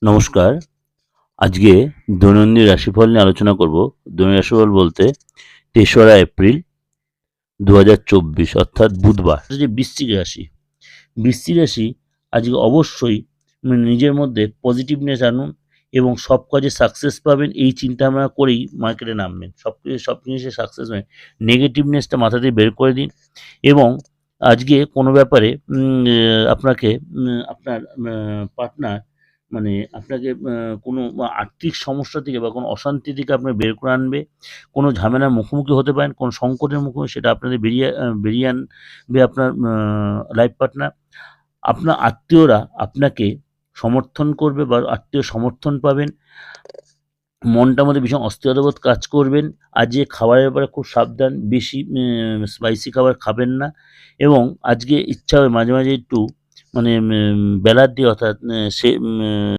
নমস্কার। আজকে দৈনন্দিন রাশিফল নিয়ে আলোচনা করব। দৈনিক রাশিফল বলতে ৩রা এপ্রিল ২০২৪ অর্থাৎ বুধবার। যে বৃশ্চিক রাশি, বৃশ্চিক রাশি আজকে অবশ্যই নিজের মধ্যে পজিটিভনেস আনুন এবং সব কাজে সাকসেস পাবেন এই চিন্তাভাবনা করেই মার্কেটে নামবেন। সব জিনিসে সাকসেস হয়, নেগেটিভনেসটা মাথা থেকে বের করে দিন এবং আজকে কোনো ব্যাপারে আপনাকে আপনার পার্টনার মানে আপনাকে কোনো আর্থিক সমস্যা থেকে বা কোনো অশান্তি থেকে আপনার বের করে আনবে। কোনো ঝামেলার মুখোমুখি হতে পারেন, কোনো সংকটের মুখোমুখি, সেটা আপনাদের বেরিয়ে আনবে আপনার লাইফ পার্টনার। আপনার আত্মীয়রা আপনাকে সমর্থন করবে বা আত্মীয় সমর্থন পাবেন। মনটার মধ্যে ভীষণ অস্থিরতাবোধ কাজ করবেন। আজকে খাবারের ব্যাপারে খুব সাবধান, বেশি স্পাইসি খাবার খাবেন না এবং আজকে ইচ্ছা হয় মাঝে মাঝে একটু মানে বেলার দিকে অর্থাৎ